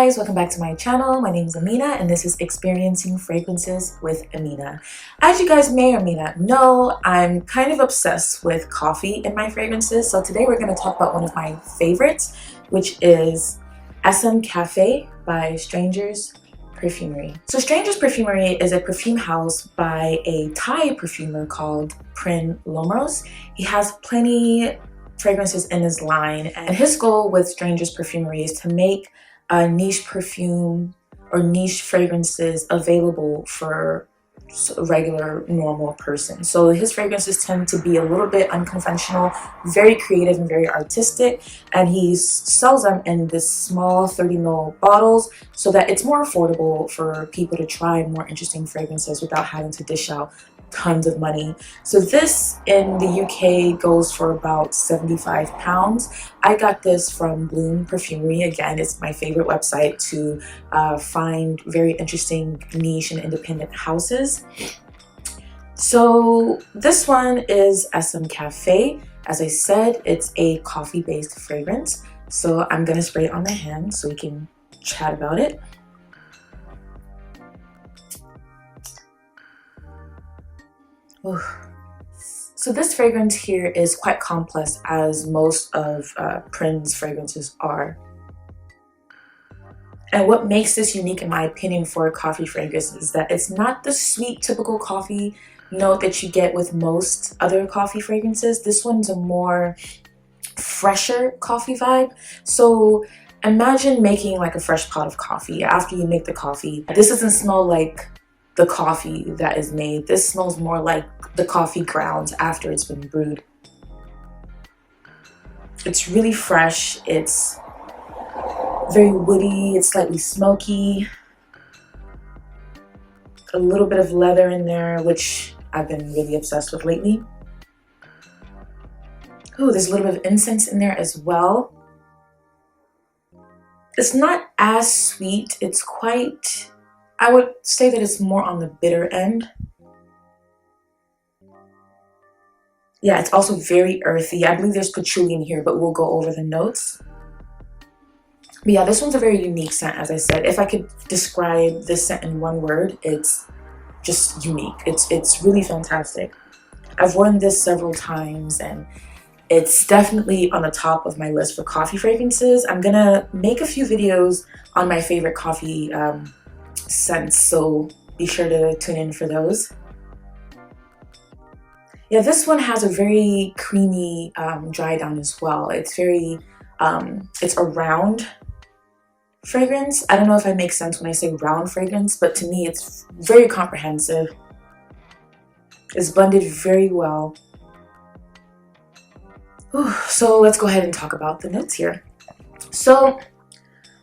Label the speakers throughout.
Speaker 1: guys, welcome back to my channel. My name is Amina and this is Experiencing Fragrances with Amina. As you guys may or may not know, I'm kind of obsessed with coffee in my fragrances. So today we're going to talk about one of my favorites, which is Café by Strangers Parfumerie. So Strangers Parfumerie is a perfume house by a Thai perfumer called Prin Lomros. He has plenty fragrances in his line, and his goal with Strangers Parfumerie is to make a niche perfume or niche fragrances available for a regular normal person. So his fragrances tend to be a little bit unconventional, very creative and very artistic, and he sells them in this small 30 ml bottles so that it's more affordable for people to try more interesting fragrances without having to dish out tons of money. So this in the UK goes for about £75. I got this from Bloom Perfumery. Again, it's my favorite website to find very interesting niche and independent houses. So this one is Café. As I said, it's a coffee-based fragrance. So I'm gonna spray it on my hand so we can chat about it. Ooh. So this fragrance here is quite complex, as most of Prin's fragrances are. And what makes this unique, in my opinion, for a coffee fragrance is that it's not the sweet, typical coffee note that you get with most other coffee fragrances. This one's a more fresher coffee vibe. So imagine making like a fresh pot of coffee. After you make the coffee, this doesn't smell like the coffee that is made. This smells more like the coffee grounds after it's been brewed. It's really fresh. It's very woody. It's slightly smoky. A little bit of leather in there, which I've been really obsessed with lately. Oh, there's a little bit of incense in there as well. It's not as sweet. It's quite, I would say that it's more on the bitter end. Yeah, it's also very earthy. I believe there's patchouli in here, but we'll go over the notes. But yeah, this one's a very unique scent, as I said. If I could describe this scent in one word, it's just unique. It's really fantastic. I've worn this several times and it's definitely on the top of my list for coffee fragrances. I'm gonna make a few videos on my favorite coffee scents, so be sure to tune in for those. Yeah, this one has a very creamy dry down as well. It's very, it's a round fragrance. I don't know if I make sense when I say round fragrance, but to me it's very comprehensive. It's blended very well. Whew, so let's go ahead and talk about the notes here. So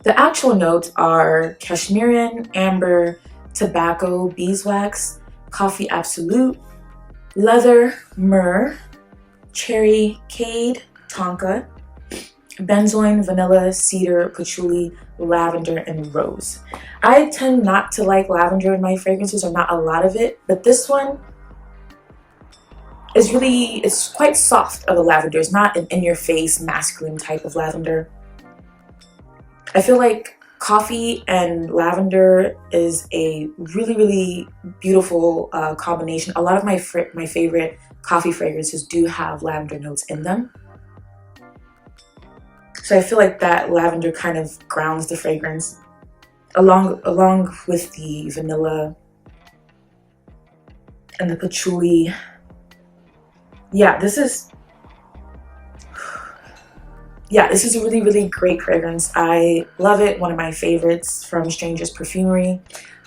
Speaker 1: the actual notes are cashmere, amber, tobacco, beeswax, coffee absolute, leather, myrrh, cherry, cade, tonka, benzoin, vanilla, cedar, patchouli, lavender, and rose. I tend not to like lavender in my fragrances, or not a lot of it, but this one is really, it's quite soft of a lavender. It's not an in-your-face masculine type of lavender. I feel like coffee and lavender is a really, really beautiful combination. A lot of my favorite coffee fragrances do have lavender notes in them. So I feel like that lavender kind of grounds the fragrance along with the vanilla and the patchouli. Yeah, this is a really, really great fragrance. I love it. One of my favorites from Strangers Parfumerie.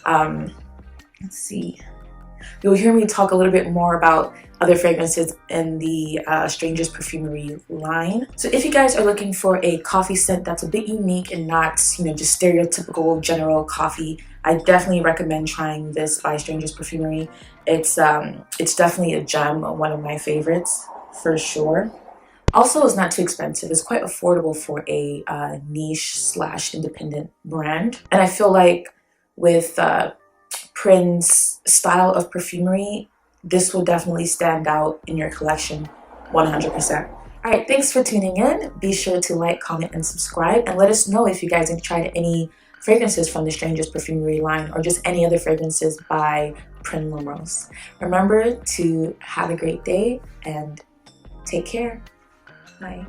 Speaker 1: Let's see. You'll hear me talk a little bit more about other fragrances in the Strangers Parfumerie line. So if you guys are looking for a coffee scent that's a bit unique and not, just stereotypical general coffee, I definitely recommend trying this by Strangers Parfumerie. It's definitely a gem, one of my favorites for sure. Also, it's not too expensive. It's quite affordable for a niche / independent brand. And I feel like with Prin's style of perfumery, this will definitely stand out in your collection 100%. All right, thanks for tuning in. Be sure to like, comment, and subscribe, and let us know if you guys have tried any fragrances from the Strangers Parfumerie line, or just any other fragrances by Prin Limros. Remember to have a great day and take care. Bye.